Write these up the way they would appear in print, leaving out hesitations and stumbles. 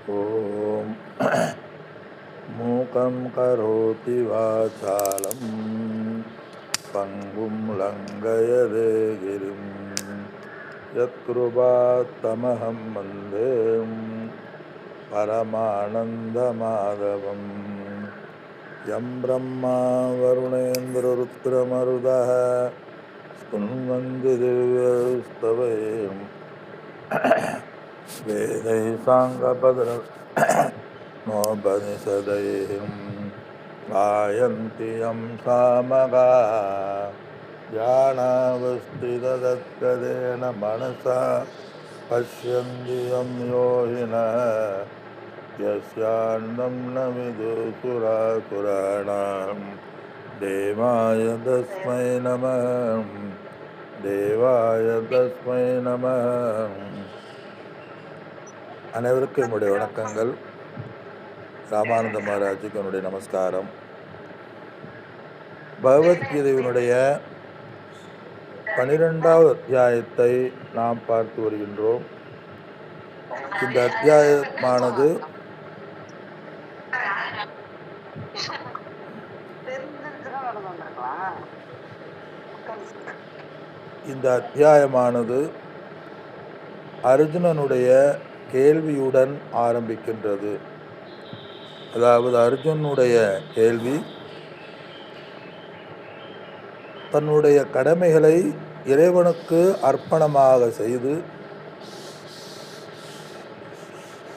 ॐ मूकं करोति वाचालं पङ्गुं लङ्घयते गिरिं यत्कृपात्तमहं वन्दे परमानन्दमाधवम् यं ब्रह्मा वरुणेन्द्ररुद्रमरुदः स्तुन्वन्ति दिव्यस्तवैः वेदैः साङ्गपदनोपनिषदैः गायन्ति यं सामगा ध्यानावस्थिततत्पदेन मनसा पश्यन्ति यं योगिनः यस्यान्तं न विदुषुरासुराणां देवाय तस्मै नमः. அனைவருக்கும் என்னுடைய வணக்கங்கள். ராமானந்த மகாராஜுக்கு என்னுடைய நமஸ்காரம். பகவத்கீதையினுடைய 12வது அத்தியாயத்தை நாம் பார்த்து வருகின்றோம். இந்த அத்தியாயமானது அர்ஜுனனுடைய கேள்வியுடன் ஆரம்பிக்கின்றது. அதாவது அர்ஜுனுடைய கேள்வி தன்னுடைய கடமைகளை இறைவனுக்கு அர்ப்பணமாக செய்து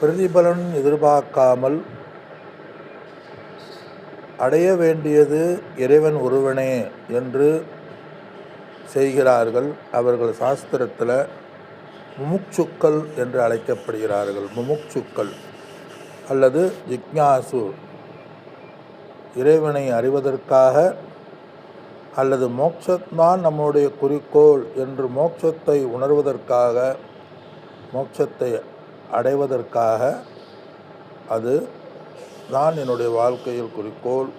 பிரதிபலன் எதிர்பார்க்காமல் அடைய வேண்டியது இறைவன் ஒருவனே என்று செய்கிறார்கள். அவர்கள் சாஸ்திரத்தில் முமுட்சுக்கள் என்று அழைக்கப்படுகிறார்கள். முமுட்சுக்கள் அல்லது ஜிக்ஞாசு, இறைவனை அறிவதற்காக அல்லது மோட்சத்தான் நம்முடைய குறிக்கோள் என்று மோட்சத்தை உணர்வதற்காக, மோட்சத்தை அடைவதற்காக அது தான் என்னுடைய வாழ்க்கையில் குறிக்கோள்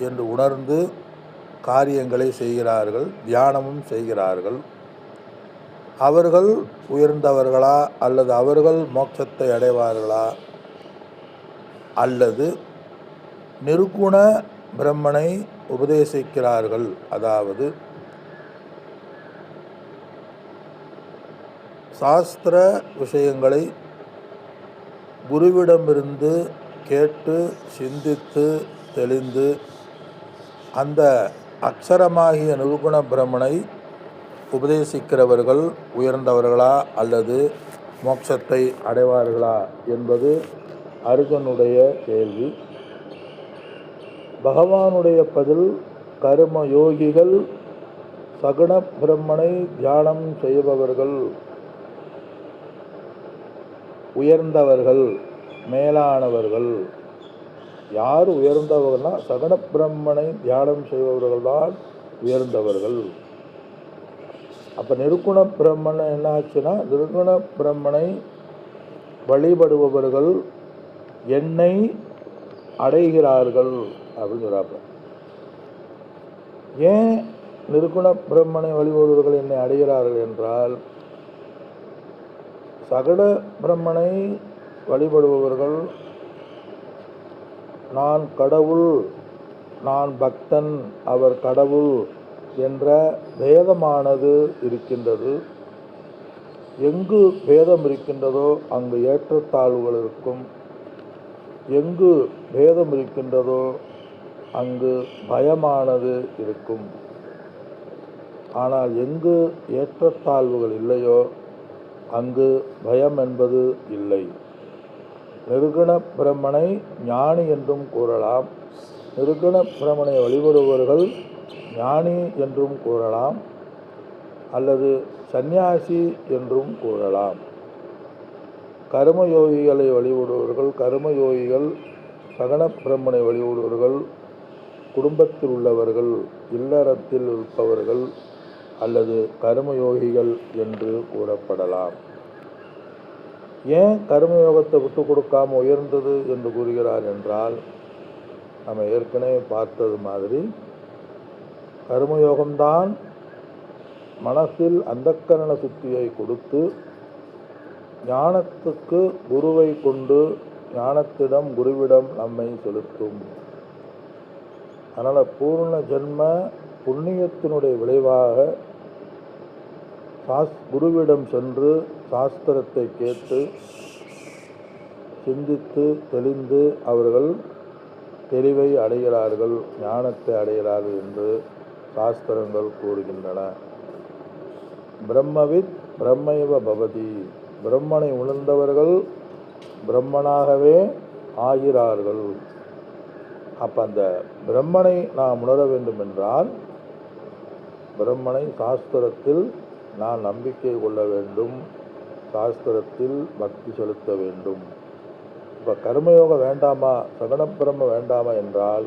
என்று உணர்ந்து காரியங்களை செய்கிறார்கள், தியானமும் செய்கிறார்கள். அவர்கள் உயர்ந்தவர்களா அல்லது அவர்கள் மோட்சத்தை அடைவார்களா அல்லது நிர்குண பிரம்மனை உபதேசிக்கிறார்கள், அதாவது சாஸ்திர விஷயங்களை குருவிடமிருந்து கேட்டு சிந்தித்து தெளிந்து அந்த அக்ஷரமாகிய நிர்குண பிரம்மனை உபதேசிக்கிறவர்கள் உயர்ந்தவர்களா அல்லது மோட்சத்தை அடைவார்களா என்பது அர்ஜுனுடைய கேள்வி. பகவானுடைய பதில், கர்ம யோகிகள், சகுண பிரம்மனை தியானம் செய்பவர்கள் உயர்ந்தவர்கள், மேலானவர்கள். யார் உயர்ந்தவர்கள்னா சகுண பிரம்மனை தியானம் செய்பவர்கள்தான் உயர்ந்தவர்கள். அப்போ நிர்குண பிரம்மன் என்ன ஆச்சுன்னா, நிர்குண பிரம்மனை வழிபடுபவர்கள் என்னை அடைகிறார்கள் அப்படின்னு சொல்கிறாப்ப. ஏன் நிர்குண பிரம்மனை வழிபடுபவர்கள் என்னை அடைகிறார்கள் என்றால், சகுண பிரம்மனை வழிபடுபவர்கள் நான் கடவுள், நான் பக்தன், அவர் கடவுள் என்ற பேதமானது இருக்கின்றது. எங்கு பேதம் இருக்கின்றதோ அங்கு ஏற்றத்தாழ்வுகள் இருக்கும். எங்கு பேதம் இருக்கின்றதோ அங்கு பயமானது இருக்கும். ஆனால் எங்கு ஏற்றத்தாழ்வுகள் இல்லையோ அங்கு பயம் என்பது இல்லை. நிர்குண பிரம்மனை ஞானி என்றும் கூறலாம். நிர்குண பிரம்மனை வழிபடுபவர்கள் ஞானி என்றும் கூறலாம், அல்லது சந்நியாசி என்றும் கூறலாம். கர்மயோகிகளை வழிபடுபவர்கள், கர்மயோகிகள், சகுண பிரம்மனை வழிபடுபவர்கள் குடும்பத்தில் உள்ளவர்கள், இல்லறத்தில் இருப்பவர்கள் அல்லது கர்மயோகிகள் என்று கூறப்படலாம். ஏன் கர்மயோகத்தை விட்டு கொடுக்காமல் உயர்ந்தது என்று கூறுகிறார் என்றால், நம்ம ஏற்கனவே பார்த்தது மாதிரி கர்மயோகம்தான் மனசில் அந்தக்கரண சுத்தியை கொடுத்து ஞானத்துக்கு குருவை கொண்டு ஞானத்திடம் குருவிடம் நம்மை செலுத்தும். அதனால் பூர்ண ஜென்ம புண்ணியத்தினுடைய விளைவாக குருவிடம் சென்று சாஸ்திரத்தை கேட்டு சிந்தித்து தெளிந்து அவர்கள் தெளிவை அடைகிறார்கள், ஞானத்தை அடைகிறார்கள் என்று சாஸ்திரங்கள் கூறுகின்றன. பிரம்மவித் பிரம்மைவ பவதி, பிரம்மனை உணர்ந்தவர்கள் பிரம்மனாகவே ஆகிறார்கள். அப்போ அந்த பிரம்மனை நாம் உணர வேண்டும் என்றால் பிரம்மனை சாஸ்திரத்தில் நான் நம்பிக்கை கொள்ள வேண்டும், சாஸ்திரத்தில் பக்தி செலுத்த வேண்டும். இப்போ கர்மயோகம் வேண்டாமா, சகன பிரம்ம வேண்டாமா என்றால்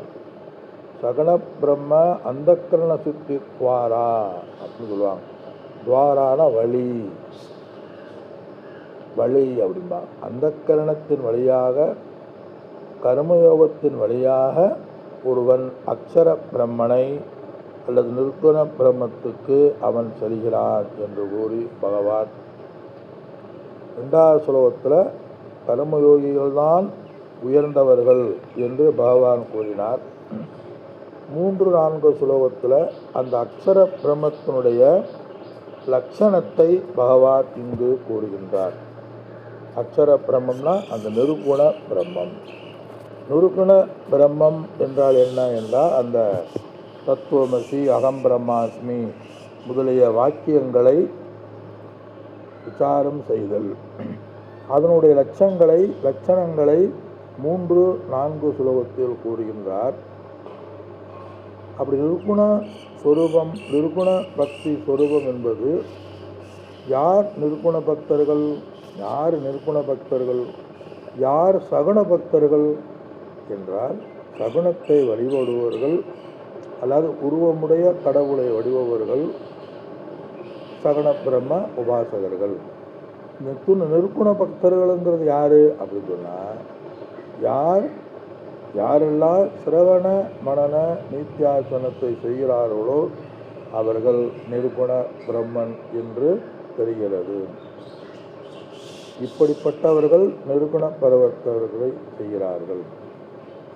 சகன பிரம்ம அந்தக்கரண சித்தி துவாரா அப்படின்னு சொல்லுவாங்க. துவாரான வழி, வழி அப்படிம்பா. அந்தக்கரணத்தின் வழியாக கர்மயோகத்தின் வழியாக ஒருவன் அக்ஷர பிரம்மனை அல்லது நிர்குண பிரம்மத்துக்கு அவன் செல்கிறான் என்று கூறி பகவான் 2வது ஸ்லோகத்தில் கர்மயோகிகள்தான் உயர்ந்தவர்கள் என்று பகவான் கூறினார். 3, 4 ஸ்லோகத்தில் அந்த அக்ஷர பிரம்மத்தினுடைய லட்சணத்தை பகவான் இங்கு கூறுகின்றார். அக்ஷர பிரம்மம்னா அந்த நிருகுண பிரம்மம். நிருகுண பிரம்மம் என்றால் என்ன என்றால் அந்த தத்துவமசி, அகம் பிரம்மாஸ்மி முதலிய வாக்கியங்களை விசாரம் செய்தல். அதனுடைய லட்சணங்களை 3, 4 ஸ்லோகத்தில் கூறுகின்றார். அப்படி நிருகுண சொரூபம், நிருகுண பக்தி சொரூபம் என்பது யார் நிருகுண பக்தர்கள், யார் நிர்குண பக்தர்கள், யார் சகுண பக்தர்கள் என்றால் சகுணத்தை வழிபடுபவர்கள் அதாவது உருவமுடைய கடவுளை வழிபவர்கள் சகுண பிரம்ம உபாசகர்கள். நிர்குண பக்தர்களுங்கிறது யார் அப்படின்னு சொன்னால் யாரெல்லாம் சிரவண மனன நித்தியாசனத்தை செய்கிறார்களோ அவர்கள் நிர்குண பிரம்மன் என்று தெரிகிறது. இப்படிப்பட்டவர்கள் நிர்குண பரவத்தவர்களை செய்கிறார்கள்.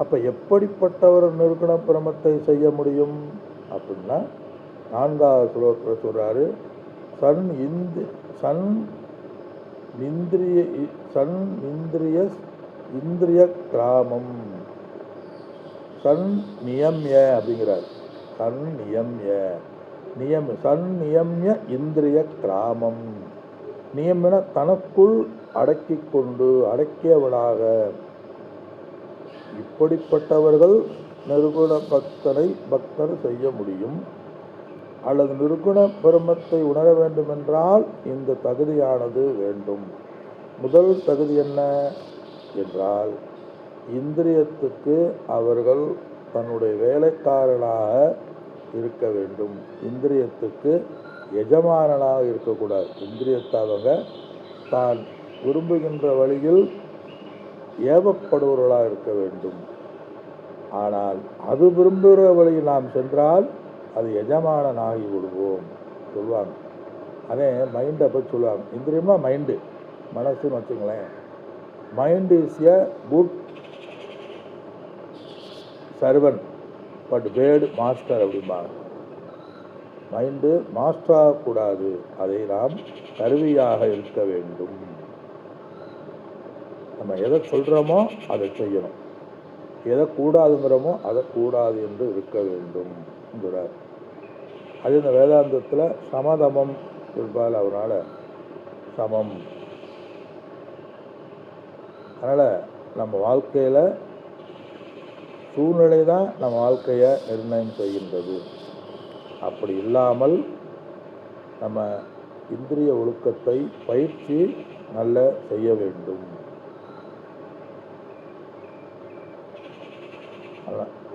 அப்போ எப்படிப்பட்டவர் நிர்குண பிரமத்தை செய்ய முடியும் அப்படின்னா 4வது ஸ்லோகத்தில் சொல்கிறாரு. இந்திரிய கிராமம் நியம்ய அப்படிங்கிறார். நியம்ய இந்திரிய கிராமம். நியமன தனக்குள் அடக்கி கொண்டு அடக்கியவனாக. இப்படிப்பட்டவர்கள் நிர்குண பக்தர் செய்ய முடியும். அல்லது நிர்குண பிரம்மத்தை உணர வேண்டுமென்றால் இந்த தகுதியானது வேண்டும். முதல் தகுதி என்ன என்றால் இந்திரியத்துக்கு அவர்கள் தன்னுடைய வேலைக்காரனாக இருக்க வேண்டும். இந்திரியத்துக்கு எஜமானனாக இருக்கக்கூடாது. இந்திரியத்தை அவங்க தான் விரும்புகின்ற வழியில் ஏவப்படுபவர்களாக இருக்க வேண்டும். ஆனால் அது விரும்புகிற வழியில் நாம் சென்றால் அது எஜமானனாகி விடுவோம் சொல்லுவாங்க. அதே மைண்டை பற்றி சொல்லுவாங்க. இந்திரியமா மைண்டு, மனசுன்னு வச்சுங்களேன். Mind is a good servant but bad master அப்படிம்பாங்க. மைண்டு மாஸ்டர் ஆகக்கூடாது, அதை நாம் கருவியாக இருக்க வேண்டும். நம்ம எதை சொல்கிறோமோ அதை செய்யணும், எதை கூடாதுங்கிறோமோ அதை கூடாது என்று இருக்க வேண்டும் என்கிறார். அது இந்த வேதாந்தத்தில் சமதமம் இருப்பால் அவனால் சமம். அதனால் நம்ம வாழ்க்கையில் சூழ்நிலை தான் நம்ம வாழ்க்கையை நிர்ணயம் செய்கின்றது. அப்படி இல்லாமல் நம்ம இந்திரிய ஒழுக்கத்தை பயிற்சி நல்ல செய்ய வேண்டும்.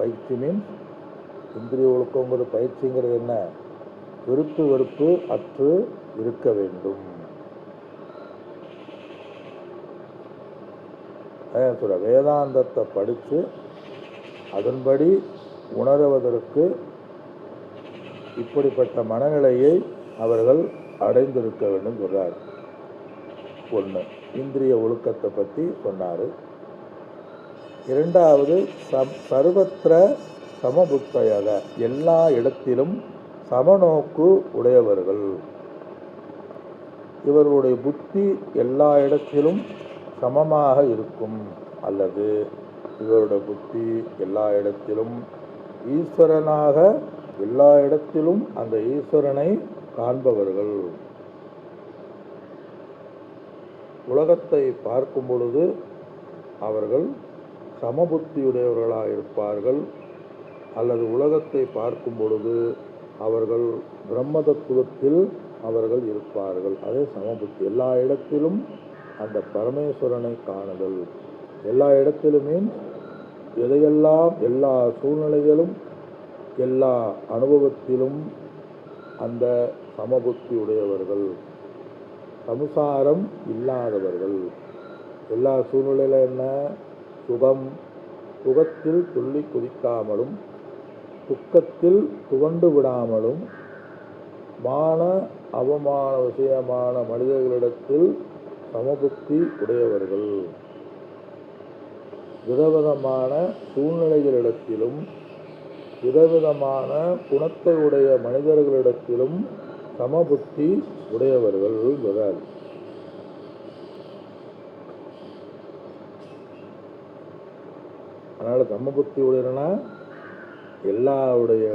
பயிற்சி மீன்ஸ் இந்திரிய ஒழுக்கங்கிறது பயிற்சிங்கிறது என்ன? வெறுப்பு அற்று இருக்க வேண்டும். சொல்ற வேதாந்தத்தை படித்து அதன்படி உணர்வதற்கு இப்படிப்பட்ட மனநிலையை அவர்கள் அடைந்திருக்க வேண்டும் சொல்றார். ஒன்று இந்திரிய ஒழுக்கத்தை பற்றி சொன்னார். இரண்டாவது சர்வத்திர சமபுத்தயக, எல்லா இடத்திலும் சமநோக்கு உடையவர்கள். இவர்களுடைய புத்தி எல்லா இடத்திலும் சமமாக இருக்கும், அல்லது இவருடைய புத்தி எல்லா இடத்திலும் ஈஸ்வரனாக, எல்லா இடத்திலும் அந்த ஈஸ்வரனை காண்பவர்கள். உலகத்தை பார்க்கும் பொழுது அவர்கள் சமபுத்தியுடையவர்களாக இருப்பார்கள், அல்லது உலகத்தை பார்க்கும் பொழுது அவர்கள் பிரம்ம தத்துவத்தில் அவர்கள் இருப்பார்கள். அதே சமபுத்தி. எல்லா இடத்திலும் அந்த பரமேஸ்வரனை காணுதல். எல்லா இடத்திலுமே எதையெல்லாம், எல்லா சூழ்நிலைகளும், எல்லா அனுபவத்திலும் அந்த சமபுத்தி உடையவர்கள், சம்சாரம் இல்லாதவர்கள். எல்லா சூழ்நிலையில் என்ன? சுகத்தில் துள்ளி குதிக்காமலும், துக்கத்தில் துவண்டு விடாமலும், மான அவமான விஷயமான மனிதர்களிடத்தில் சமபுத்தி உடையவர்கள். விதவிதமான சூழ்நிலைகளிடத்திலும் விதவிதமான குணத்தை உடைய மனிதர்களிடத்திலும் சமபுத்தி உடையவர்கள். அதனால் சமபுத்தி உடையனா எல்லாருடைய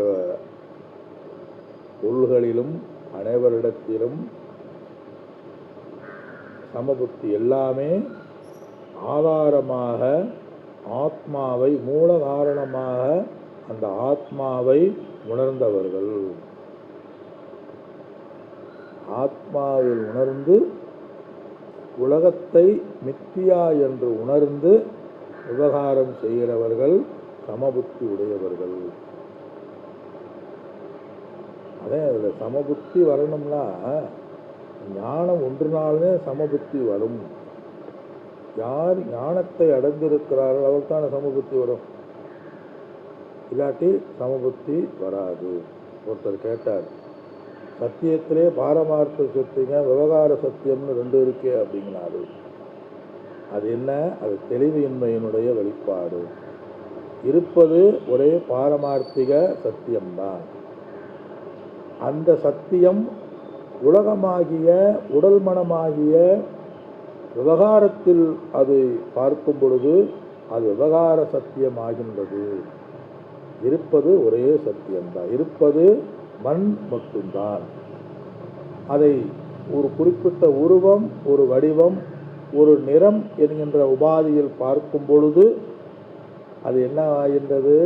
பொருள்களிலும் அனைவரிடத்திலும் சமபுத்தி. எல்லாமே ஆதாரமாக ஆத்மாவை, மூல காரணமாக அந்த ஆத்மாவை உணர்ந்தவர்கள். ஆத்மாவில் உணர்ந்து உலகத்தை மித்தியா என்று உணர்ந்து விவகாரம் செய்கிறவர்கள் சமபுத்தி உடையவர்கள். அதே அதில் சமபுத்தி வரணும்னா ஞானம் ஒன்றினாலே சமபுத்தி வரும். யார் ஞானத்தை அடைந்திருக்கிறார்கள் அவர்தான சமபுத்தி வரும், இல்லாட்டி சமபுத்தி வராது. ஒருத்தர் கேட்டார், சத்தியத்திலே பாரமார்த்த சத்தியங்க விவகார சத்தியம்னு ரெண்டு இருக்கே அப்படிங்கிறாரு. அது என்ன? அது தெளிவின்மையினுடைய வெளிப்பாடு. இருப்பது ஒரே பாரமார்த்திக சத்தியம்தான். அந்த சத்தியம் உலகமாகிய உடல் மனமாகிய விவகாரத்தில் அது பார்க்கும் பொழுது அது விவகார சத்தியமாகின்றது. இருப்பது ஒரே சத்தியம்தான். இருப்பது மண் மட்டும்தான். அதை ஒரு குறிப்பிட்ட உருவம், ஒரு வடிவம், ஒரு நிறம் என்கின்ற உபாதியில் பார்க்கும் பொழுது அது என்ன ஆகின்றது?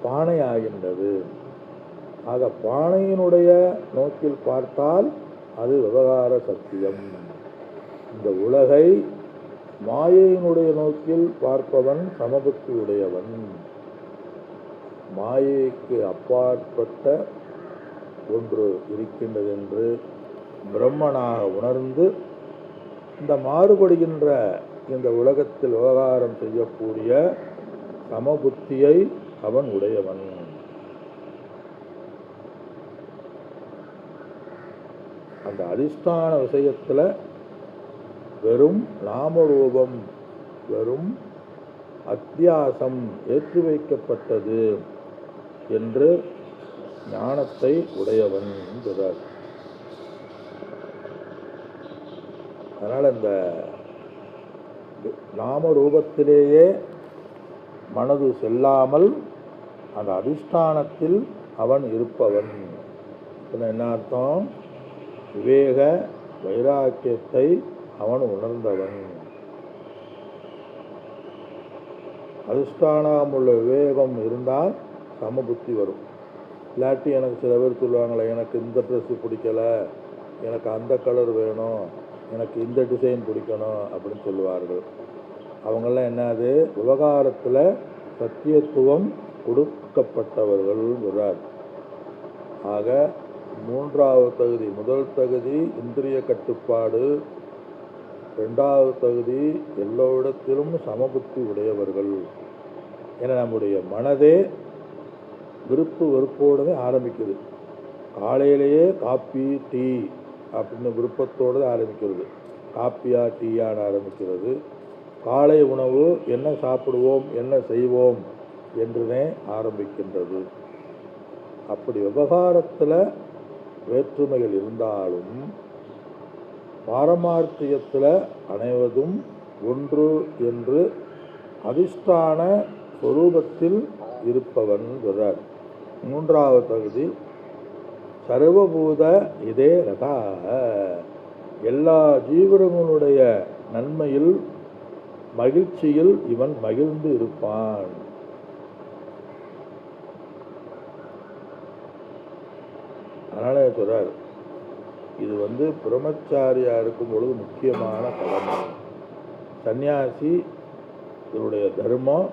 பானை ஆகின்றது. ஆக பானையினுடைய நோக்கில் பார்த்தால் அது விவகார சத்தியம். இந்த உலகை மாயையினுடைய நோக்கில் பார்ப்பவன் சமபுத்தி உடையவன். மாயைக்கு அப்பாற்பட்ட ஒன்று இருக்கின்றது என்று பிரம்மனாக உணர்ந்து இந்த மாறுபடுகின்ற இந்த உலகத்தில் விவகாரம் செய்யக்கூடிய சமபுத்தியை அவன் உடையவன். அந்த அதிஷ்டான விஷயத்தில் வெறும் நாமரூபம், வெறும் அத்தியாசம் ஏற்றி வைக்கப்பட்டது என்று ஞானத்தை உடையவன் என்கிறார். அதனால் இந்த நாமரூபத்திலேயே மனது செல்லாமல் அந்த அதிஷ்டானத்தில் அவன் இருப்பவன். என்ன அர்த்தம்? விவேக வைராக்கியத்தை அவன் உணர்ந்தவன். அதிஷ்டானமுள்ள விவேகம் இருந்தால் சமபுத்தி வரும். இல்லாட்டி எனக்கு சில பேர் சொல்லுவாங்களே, எனக்கு இந்த ட்ரெஸ்ஸு பிடிக்கலை, எனக்கு அந்த கலர் வேணும், எனக்கு இந்த டிசைன் பிடிக்கணும் அப்படின்னு சொல்லுவார்கள். அவங்கெல்லாம் என்னது? விவகாரத்தில் சத்தியத்துவம் கொடுக்கப்பட்டவர்கள் வராது. ஆக மூன்றாவது தகுதி, முதல் தகுதி இந்திரிய கட்டுப்பாடு, ரெண்டாவது தகுதி எல்லோரிடத்திலும் சமபுத்தி உடையவர்கள். என நம்முடைய மனதே விருப்பு வெறுப்போடு ஆரம்பிக்குது. காலையிலேயே காப்பி டீ அப்படின்னு விருப்பத்தோடு ஆரம்பிக்கிறது. காப்பியா டீயான்னு ஆரம்பிக்கிறது. காலை உணவு என்ன சாப்பிடுவோம் என்ன செய்வோம் என்றுனே ஆரம்பிக்கின்றது. அப்படி விவகாரத்தில் வேற்றுமைகள் இருந்தாலும் பாரமார்த்தியத்தில் அனைவதும் ஒன்று என்று அதிஷ்டான சொரூபத்தில் இருப்பவன் சொல்றார். மூன்றாவது பகுதி சர்வபூத இதே ரதா, எல்லா ஜீவர்களுடைய நன்மையில் மகிழ்ச்சியில் இவன் மகிழ்ந்து இருப்பான். அதனால சொல்றார், இது பிரம்மச்சாரியா இருக்கும் பொழுது முக்கியமான கடமை. சன்னியாசி இதனுடைய தர்மம்,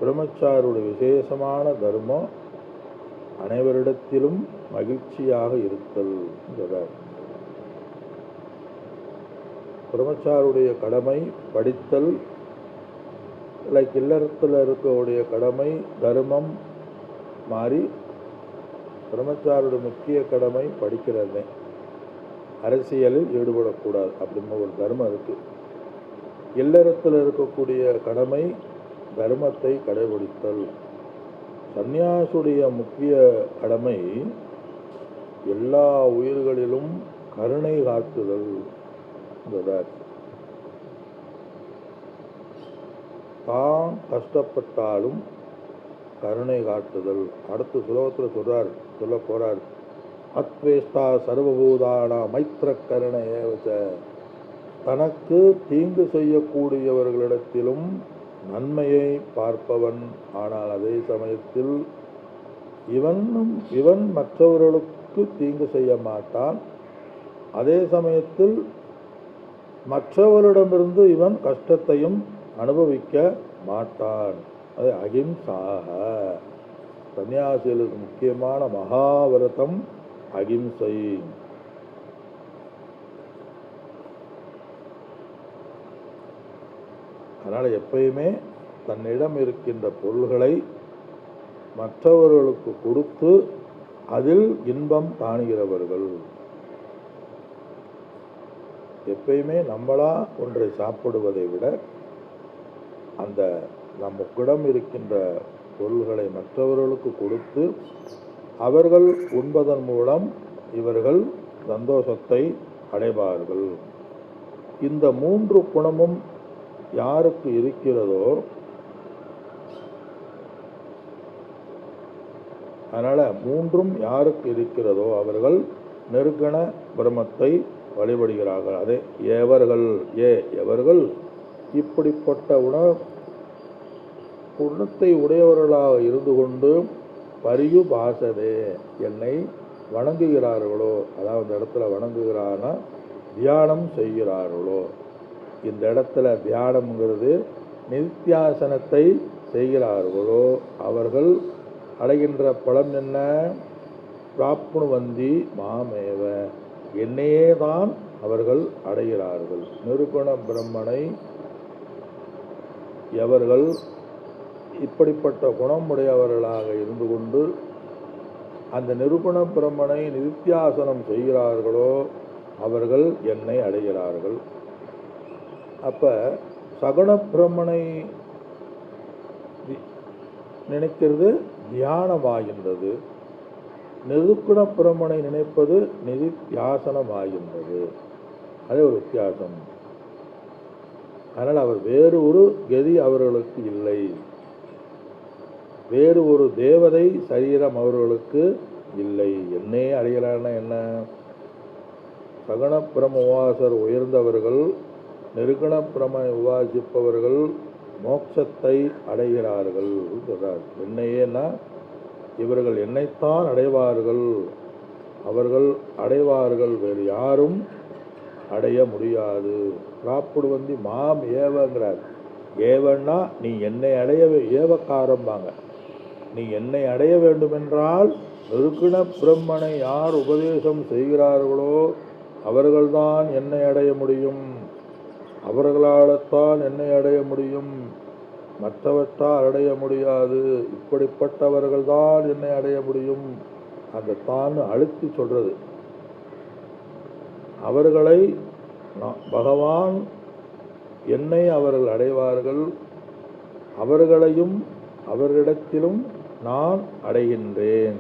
பிரம்மச்சாரியுடைய விசேஷமான தர்மம் அனைவரிடத்திலும் மகிழ்ச்சியாக இருத்தல் சொல்றார். பிரம்மச்சாரியுடைய கடமை படித்தல், லைக் இல்லறத்தில் இருக்கக்கூடிய கடமை தர்மம் மாறி பிரம்மச்சாரியுடைய முக்கிய கடமை படிக்கிறது. அரசியலில் ஈடுபடக்கூடாது அப்படின்னு ஒரு தர்மம் இருக்கு. இல்லறத்தில் இருக்கக்கூடிய கடமை தர்மத்தை கடைபிடித்தல். சந்நியாசுடைய முக்கிய கடமை எல்லா உயிர்களிலும் கருணை காட்டுதல். தான் கஷ்டப்பட்டாலும் கருணை காட்டுதல். அடுத்த சுலோகத்தில் சொல்ல போறார், அத்வேஷ்டா சர்வபூதானா மைத்திர கருணை ஏவச்ச, தனக்கு தீங்கு செய்யக்கூடியவர்களிடத்திலும் நன்மையை பார்ப்பவன். ஆனால் அதே சமயத்தில் இவன் மற்றவர்களுக்கு தீங்கு செய்ய மாட்டான். அதே சமயத்தில் மற்றவரிடமிருந்து இவன் கஷ்டத்தையும் அனுபவிக்க மாட்டான். அது அகிம்சாக. சன்னியாசிகளுக்கு முக்கியமான மகாவிரதம் அகிம்சை. அதனால் எப்பயுமே தன்னிடம் இருக்கின்ற பொருள்களை மற்றவர்களுக்கு கொடுத்து அதில் இன்பம் காணுகிறவர்கள். எப்பயுமே நம்மளா ஒன்றை சாப்பிடுவதை விட அந்த நம்மிடம் இருக்கின்ற பொருள்களை மற்றவர்களுக்கு கொடுத்து அவர்கள் உண்பதன் மூலம் இவர்கள் சந்தோஷத்தை அடைவார்கள். இந்த மூன்று குணமும் யாருக்கு இருக்கிறதோ, அதனால மூன்றும் யாருக்கு இருக்கிறதோ அவர்கள் நிர்குண பிரம்மத்தை வழிபடுகிறார்கள். அதே எவர்கள் இப்படிப்பட்ட குணத்தை உடையவர்களாக இருந்து கொண்டு பரியு பாசதே என்னை வணங்குகிறார்களோ, அதாவது இந்த இடத்துல வணங்குகிறான்னா தியானம் செய்கிறார்களோ. இந்த இடத்துல தியானம்ங்கிறது நித்தியாசனத்தை செய்கிறார்களோ அவர்கள் அடைகின்ற பலன் என்ன? பிராப்னுவந்தி மாமேவ, என்னையே தான் அவர்கள் அடைகிறார்கள். நிருகுண பிரம்மனை எவர்கள் இப்படிப்பட்ட குணமுடையவர்களாக இருந்து கொண்டு அந்த நிருகுண பிரம்மனை நித்தியாசனம் செய்கிறார்களோ அவர்கள் என்னை அடைகிறார்கள். அப்ப சகுண பிரம்மனை நினைக்கிறது தியானமாகின்றது, நிருகுண பிரம்மனை நினைப்பது நிதித்தியாசனமாகின்றது. அதே ஒரு வித்தியாசம். அதனால் அவர் வேறு ஒரு கதி அவர்களுக்கு இல்லை, வேறு ஒரு தேவதை சரீரம் அவர்களுக்கு இல்லை. என்னே அடைகிறார்னா என்ன? சகுண பிரம உபாசர் உயர்ந்தவர்கள், நிருகுண பிரம உபாசிப்பவர்கள் மோட்சத்தை அடைகிறார்கள் சொல்றார். என்னையேனா இவர்கள் என்னைத்தான் அடைவார்கள், அவர்கள் அடைவார்கள், வேறு யாரும் அடைய முடியாது. பிராப்புடுவந்தி மாம் ஏவங்கிறார். ஏவன்னா நீ என்னை அடைய ஏவக்காரம்பாங்க. நீ என்னை அடைய வேண்டுமென்றால் நிருகுண பிரம்மனை யார் உபதேசம் செய்கிறார்களோ அவர்கள்தான் என்னை அடைய முடியும், அவர்களால்தான் என்னை அடைய முடியும், மற்றவற்றால் அடைய முடியாது. இப்படிப்பட்டவர்கள்தான் என்னை அடைய முடியும். அந்த தான் அழுத்தி சொல்றது. அவர்களை பகவான் என்னை அவர்கள் அடைவார்கள், அவர்களையும் அவர்களிடத்திலும் நான் அடைகின்றேன்.